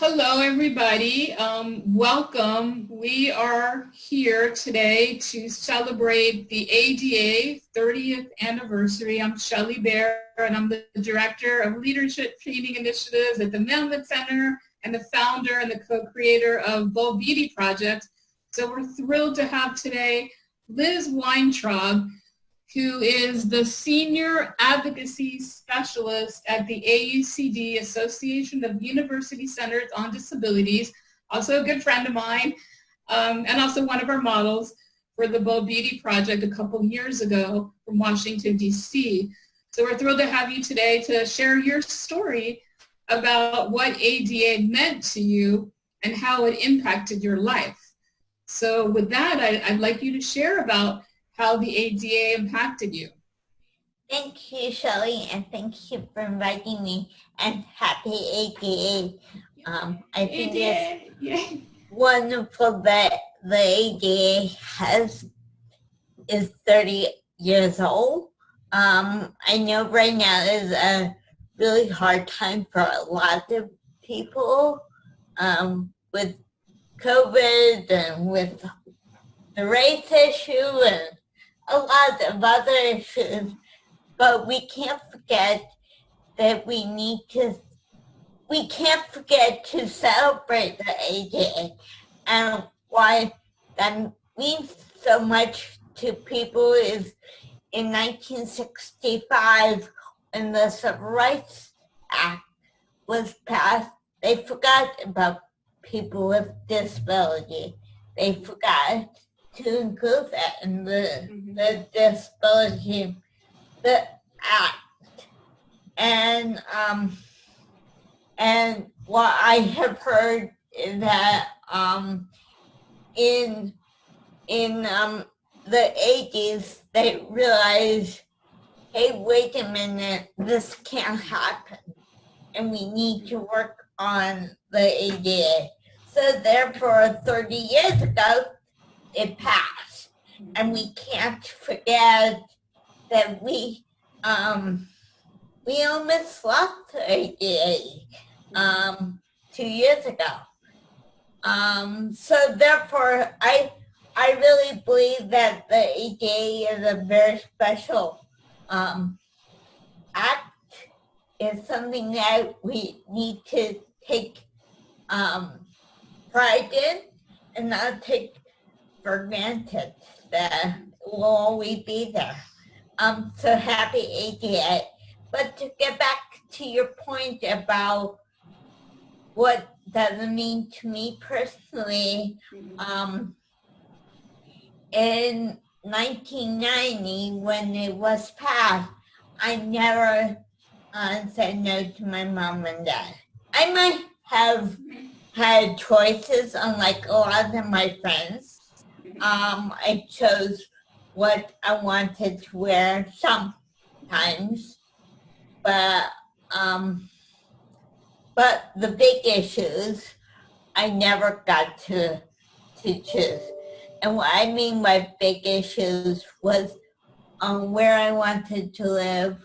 Hello, everybody. Welcome. We are here today to celebrate the ADA 30th anniversary. I'm Shelley Bear, and I'm the Director of Leadership Training Initiatives at the Melvin Center and the founder and the co-creator of Bold Beauty Project. So we're thrilled to have today Liz Weintraub, who is the Senior Advocacy Specialist at the AUCD, Association of University Centers on Disabilities, also a good friend of mine, and also one of our models for the Bold Beauty Project a couple years ago from Washington, D.C. So we're thrilled to have you today to share your story about what ADA meant to you and how it impacted your life. So with that, I'd like you to share about how the ADA impacted you. Thank you, Shelley, and thank you for inviting me, and happy ADA. I think it's wonderful that the ADA is 30 years old. I know right now is a really hard time for a lot of people with COVID and with the race issue and a lot of other issues, but we can't forget that we can't forget to celebrate the ADA and why that means so much to people is in 1965 when the Civil Rights Act was passed, they forgot about people with disability. They forgot to include that in the disability, the act. And what I have heard is that in the 80s, they realized, hey, wait a minute, this can't happen. And we need to work on the ADA. So therefore, 30 years ago, it passed, and we can't forget that we almost lost the ADA 2 years ago. So therefore, I really believe that the ADA is a very special act. It's something that we need to take pride in and not take for granted that will always be there. So happy ADA. But to get back to your point about what does it mean to me personally, in 1990 when it was passed, I never said no to my mom and dad. I might have had choices unlike a lot of my friends. I chose what I wanted to wear sometimes, but the big issues I never got to choose. And what I mean by big issues was where I wanted to live,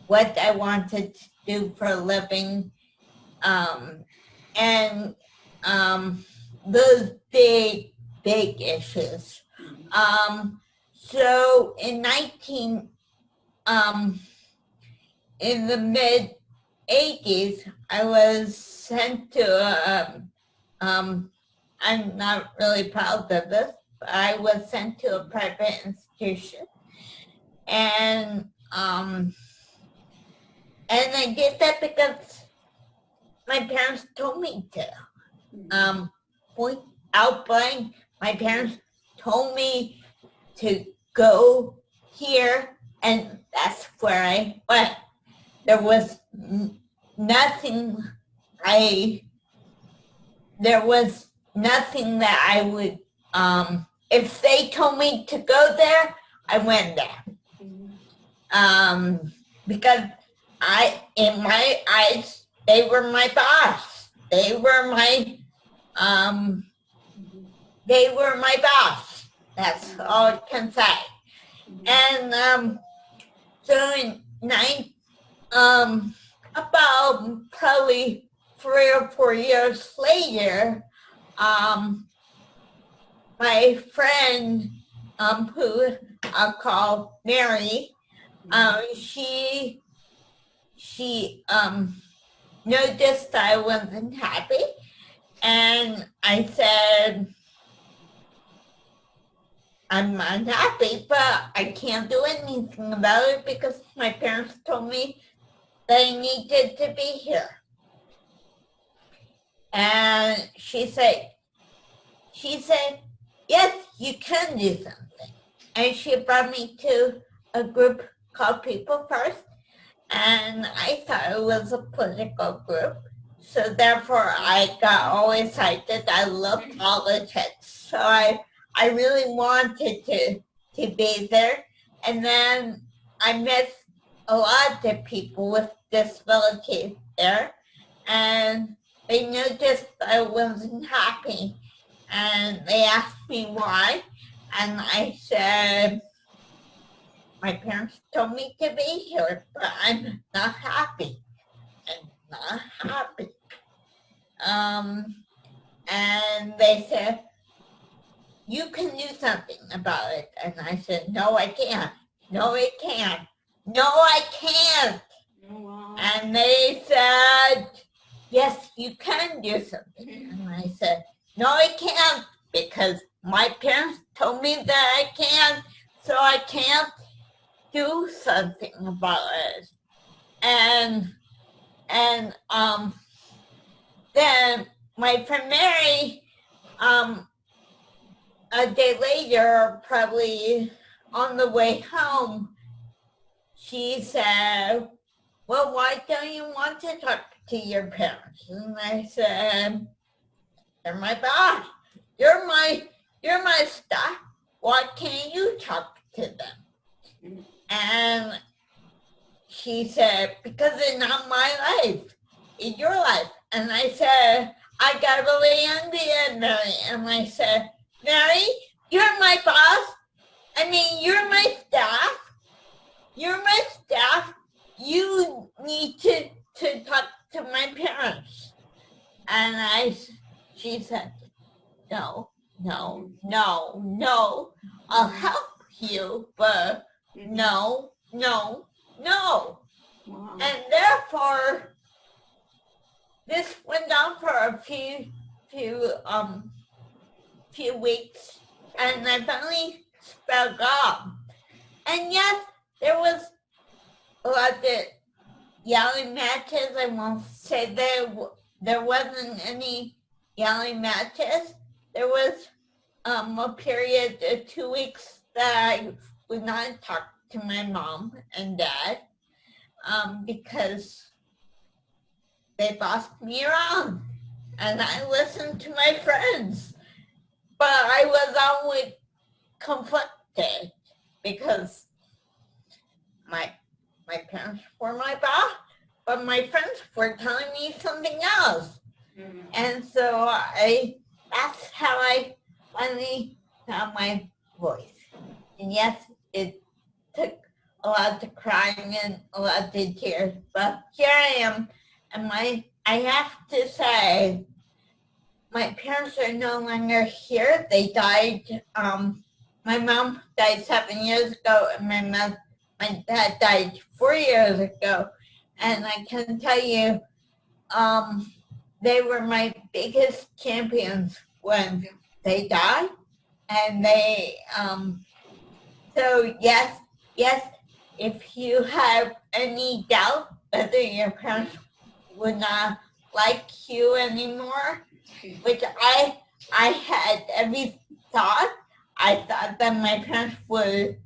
what I wanted to do for a living, and those big issues. So in the mid 80s, I was sent to I'm not really proud of this, but I was sent to a private institution, and I did that because my parents told me to. Point out blank, my parents told me to go here, and that's where I went. There was nothing that I would, if they told me to go there, I went there. Because in my eyes, they were my boss. They were my boss. That's all I can say. And so in about probably 3 or 4 years later, my friend, who I'll call Mary, she noticed I wasn't happy, and I said, I'm unhappy, but I can't do anything about it because my parents told me that I needed to be here. And she said, yes, you can do something. And she brought me to a group called People First, and I thought it was a political group. So therefore, I got all excited. I love politics. So I really wanted to be there. And then I met a lot of people with disabilities there, and they noticed I wasn't happy, and they asked me why, and I said, my parents told me to be here, but I'm not happy. I'm not happy. And they said, you can do something about it. And I said, no, I can't. No, I can't. No, I can't. Oh, wow. And they said, yes, you can do something. And I said, no, I can't, because my parents told me that I can't, so I can't do something about it. And then my friend Mary, a day later, probably on the way home, she said, well, why don't you want to talk to your parents? And I said, they're my boss. You're my staff. Why can't you talk to them? And she said, because it's not my life. It's your life. And I said, I got really angry at Mary. And I said, Mary, you're my boss. I mean, you're my staff. You're my staff. You need to talk to my parents. And she said, no, I'll help you, but no. Wow. And therefore, this went on for a few weeks, and I finally spoke up. And yes, there was a lot of yelling matches. I won't say there wasn't any yelling matches. There was a period of 2 weeks that I would not talk to my mom and dad because they bossed me around, and I listened to my friends. But I was always conflicted because my parents were my boss, but my friends were telling me something else. Mm-hmm. And so that's how I finally found my voice. And yes, it took a lot of crying and a lot of tears, but here I am. And I have to say, my parents are no longer here. They died. My mom died 7 years ago, and my dad died 4 years ago. And I can tell you, they were my biggest champions when they died. And they, so yes, if you have any doubt whether your parents would not like you anymore, which I had every thought. I thought that my parents would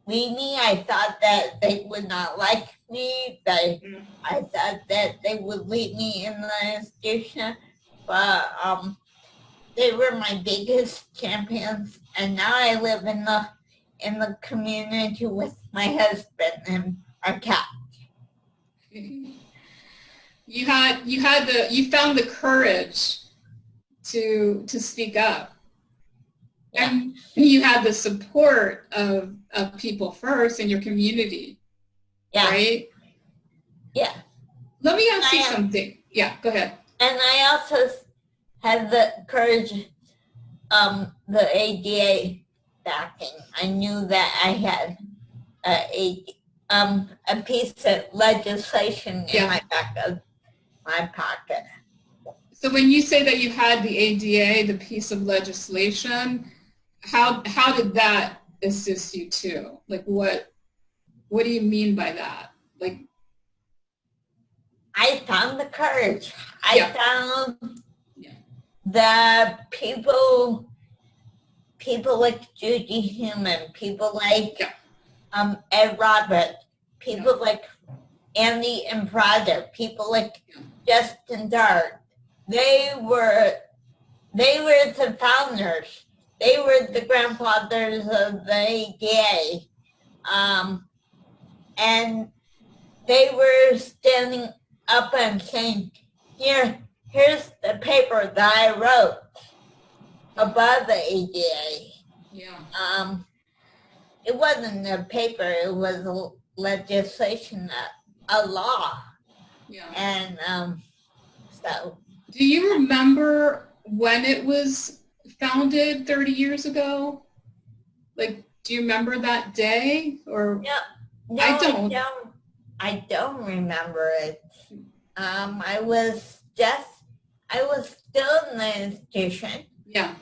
leave me. I thought that they would not like me. I thought that they would leave me in the institution. But they were my biggest champions. And now I live in the community with my husband and our cat. You found the courage to speak up. Yeah. And you had the support of People First in your community. Yeah. Right? Yeah. Let me ask you something. Yeah, go ahead. And I also had the courage, the ADA backing. I knew that I had a piece of legislation in my back of my pocket. So when you say that you had the ADA, the piece of legislation, how did that assist you too? Like what do you mean by that? Like I found the courage. I found the people like Judy Human, people like Ed Robert, people like Andy and Prada, people like Justin Dart. They were the founders. They were the grandfathers of the ADA. And they were standing up and saying, here's the paper that I wrote about the ADA. Yeah. It wasn't a paper, it was a legislation, a law. Yeah. And so. Do you remember when it was founded 30 years ago? Like, do you remember that day? Or No, I don't remember it. I was still in the institution. Yeah.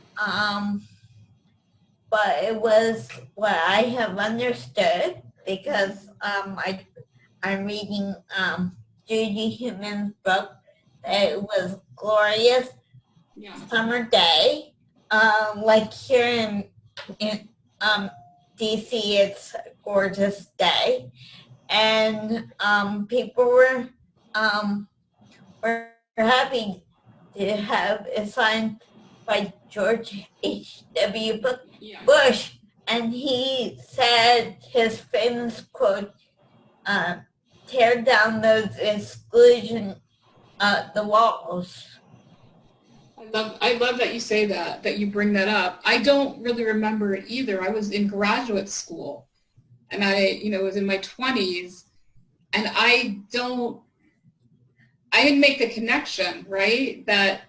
But it was what I have understood because I'm reading Judy Human's book. It was glorious summer day. Like here in DC, it's a gorgeous day, and people were happy to have it signed by George H.W. Bush, and he said his famous quote, tear down those exclusion, the walls. I love that you say that you bring that up. I don't really remember it either. I was in graduate school, and I was in my 20s, and I didn't make the connection, right? That,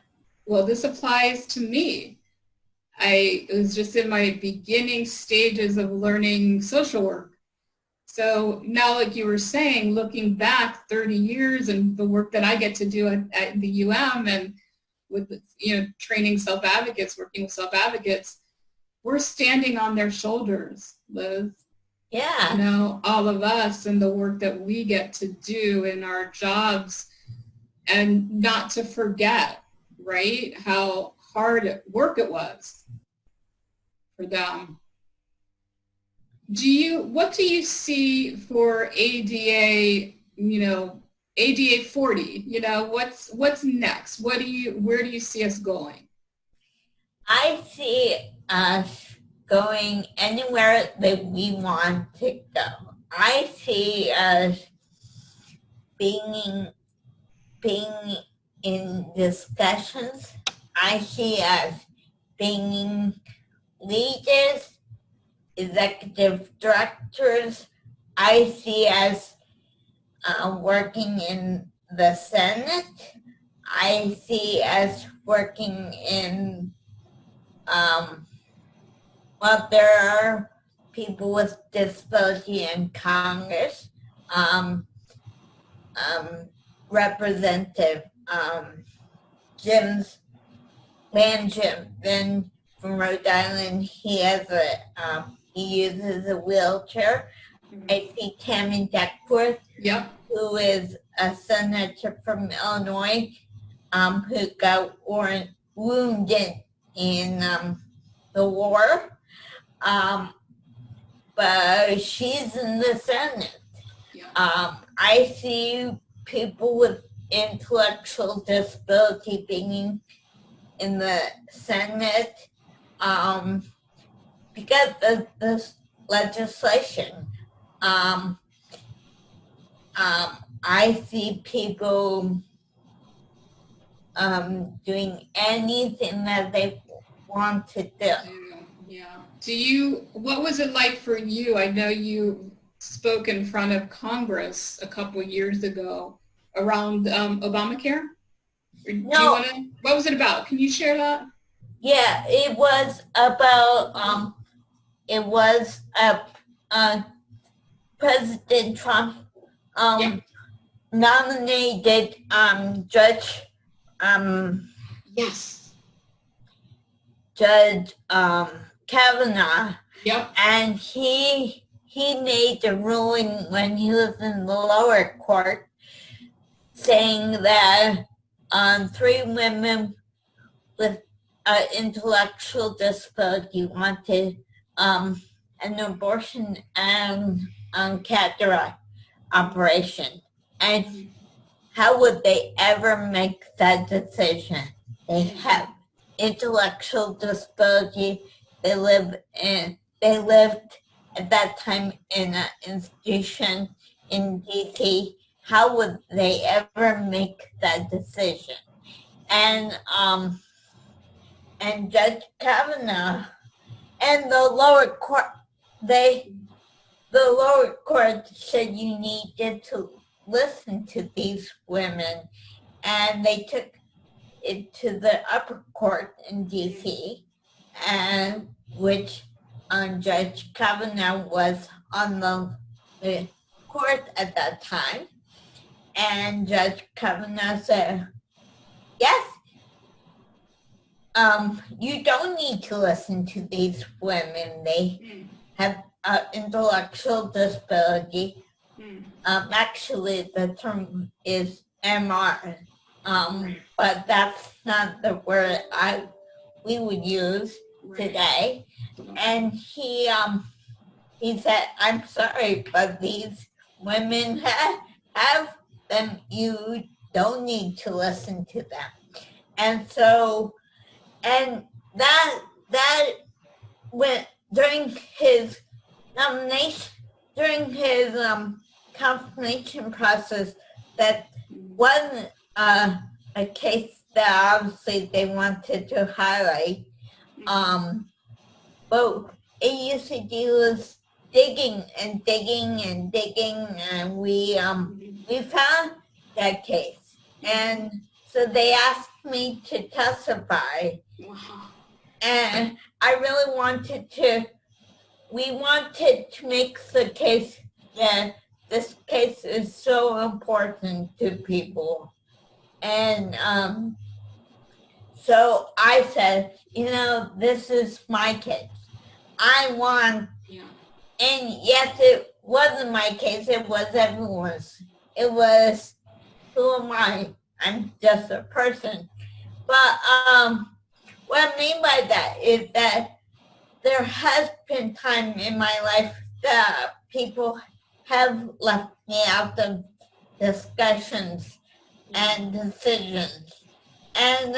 well, this applies to me. I was just in my beginning stages of learning social work. So now, like you were saying, looking back 30 years and the work that I get to do at the UM and with, training self-advocates, working with self-advocates, we're standing on their shoulders, Liz. Yeah. All of us and the work that we get to do in our jobs, and not to forget, right, how hard work it was for them. What do you see for ADA, ADA 40? What's next? Where do you see us going? I see us going anywhere that we want to go. I see us being in discussions. I see us being leaders, executive directors. I see us working in the Senate. I see us working in, there are people with disability in Congress. Representative Jim's Jim, then from Rhode Island, he uses a wheelchair. I see Tammy Duckworth, who is a senator from Illinois, who got wounded in the war, but she's in the Senate. I see people with intellectual disability being in the Senate because of this legislation. I see people doing anything that they want to do. Yeah. What was it like for you? I know you spoke in front of Congress a couple of years ago around Obamacare. Or do you want to, what was it about? Can you share that? Yeah, it was about, President Trump nominated Judge yes. Judge Kavanaugh. Yep. And he made the ruling when he was in the lower court, saying that 3 women with intellectual disability wanted an abortion and cataract operation. And how would they ever make that decision? They have intellectual disability. They lived at that time in an institution in DC. How would they ever make that decision? And Judge Kavanaugh and the lower court, the lower court said you needed to listen to these women, and they took it to the upper court in DC, and which Judge Kavanaugh was on the court at that time, and Judge Kavanaugh said, yes, you don't need to listen to these women. They have intellectual disability. Actually, the term is MR, but that's not the word we would use today. And he said, I'm sorry, but these women have them. You don't need to listen to them. And so, and that went during his nomination, during his confirmation process, that wasn't a case that obviously they wanted to highlight. But AUCD was digging and digging and digging, and we found that case. And so they asked me to testify. And I really we wanted to make the case that this case is so important to people. And so I said, this is my case. I want, and yes, it wasn't my case, it was everyone's. It was, who am I? I'm just a person. But what I mean by that is that there has been time in my life that people have left me out of discussions and decisions. And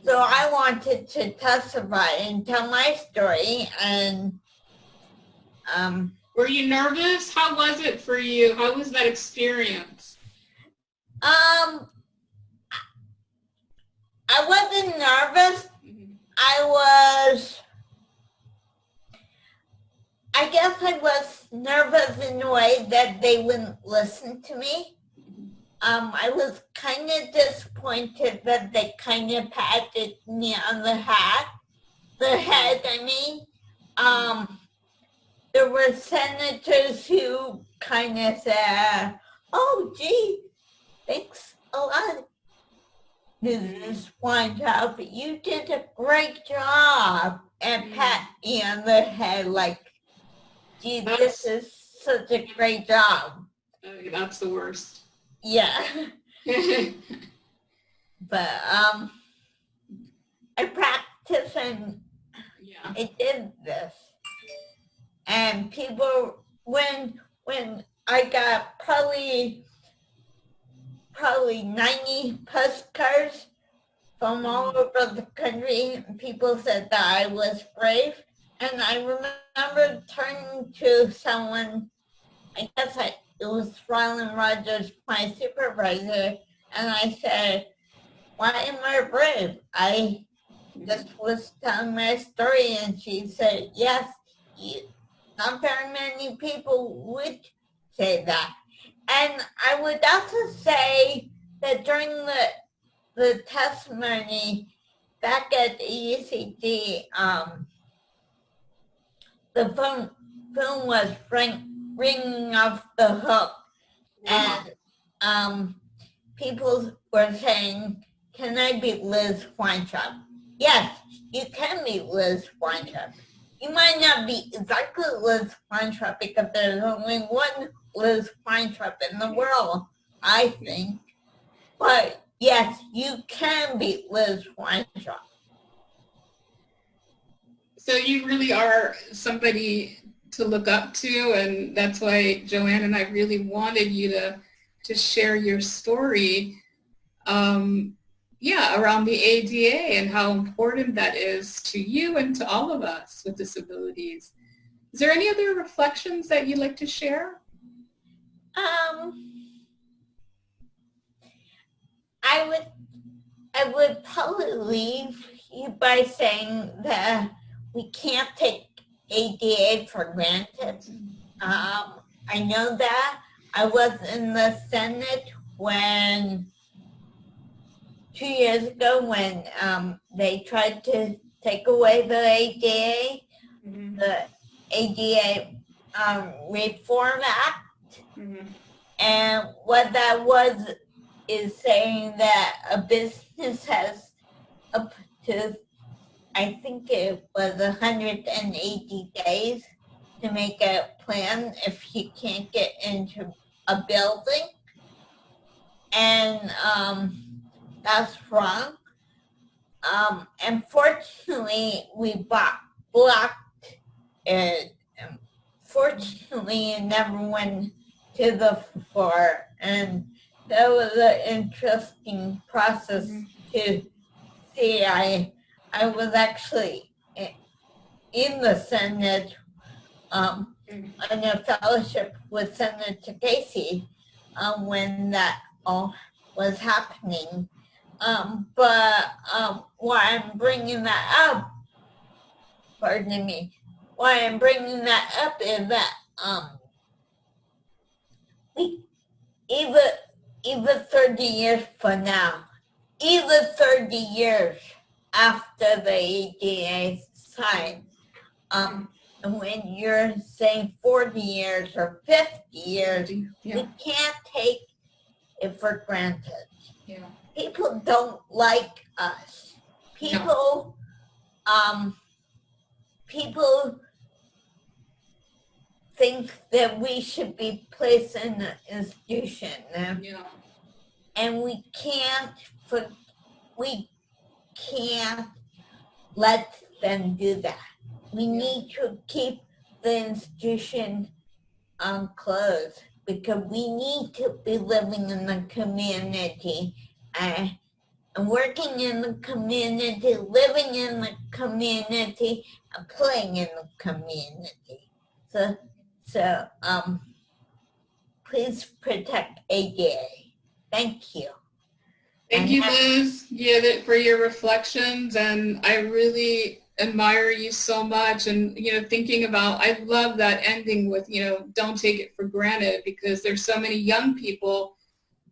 so I wanted to testify and tell my story. And were you nervous? How was it for you? How was that experience? I wasn't nervous. I guess I was nervous in a way that they wouldn't listen to me. I was kind of disappointed that they kind of patted me on the head. There were senators who kind of said, oh, gee, thanks a lot, Liz Weintraub. You did a great job. And pat me on the head like, gee, this is such a great job. That's the worst. Yeah. But I practiced and I did this. And people, when I got probably 90 postcards from all over the country, and people said that I was brave. And I remember turning to someone, I guess it was Rylan Rogers, my supervisor, and I said, why am I brave? I just was telling my story, and she said, yes, not very many people would say that. And I would also say that during the testimony back at the AUCD, the phone was ringing off the hook. Wow. And people were saying, can I be Liz Weintraub? Yes, you can be Liz Weintraub. You might not be exactly Liz Weintraub because there's only one Liz Weintraub in the world, I think. But yes, you can be Liz Weintraub. So you really are somebody to look up to, and that's why Joanne and I really wanted you to share your story, around the ADA and how important that is to you and to all of us with disabilities. Is there any other reflections that you'd like to share? I would probably leave you by saying that we can't take ADA for granted. I know that. I was in the Senate when 2 years ago when they tried to take away the ADA, the ADA Reform Act. And what that was is saying that a business has up to, I think it was 180 days to make a plan if you can't get into a building. And that's wrong. Unfortunately, we blocked it. Fortunately, it never went to the floor. And that was an interesting process to see. I was actually in the Senate in a fellowship with Senator Casey when that all was happening. But why I'm bringing that up, pardon me, why I'm bringing that up is that even 30 years from now, even 30 years after the ADA signed, and when you're saying 40 years or 50 years, we can't take it for granted. Yeah. People don't like us. People, people think that we should be placed in an institution, and we can't let them do that. We need to keep the institution closed because we need to be living in the community and working in the community, living in the community, and playing in the community. So please protect ADA. Thank you. Thank you, Liz, for your reflections, and I really admire you so much. And thinking about, I love that ending with don't take it for granted, because there's so many young people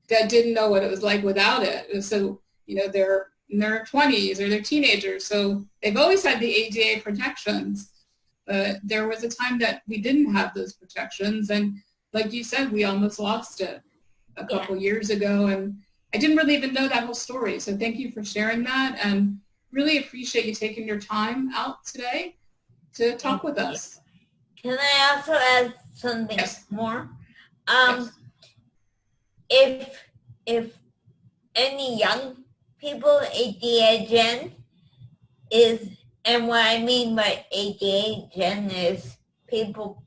that didn't know what it was like without it. And so they're in their 20s or they're teenagers, so they've always had the ADA protections, but there was a time that we didn't have those protections, and like you said, we almost lost it a couple years ago, and I didn't really even know that whole story. So thank you for sharing that, and really appreciate you taking your time out today to talk with us. Can I also add something more? If any young people, ADA Gen is, and what I mean by ADA Gen is people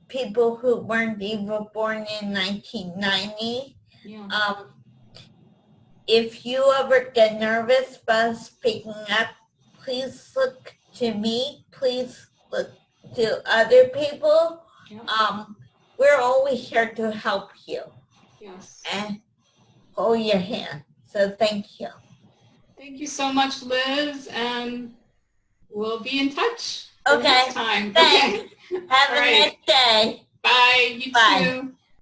who weren't even born in 1990. If you ever get nervous about speaking up, please look to me. Please look to other people. We're always here to help you. And hold your hand. So thank you. Thank you so much, Liz, and we'll be in touch Okay. next time. Thanks. Have a nice day. Bye. You Bye. too.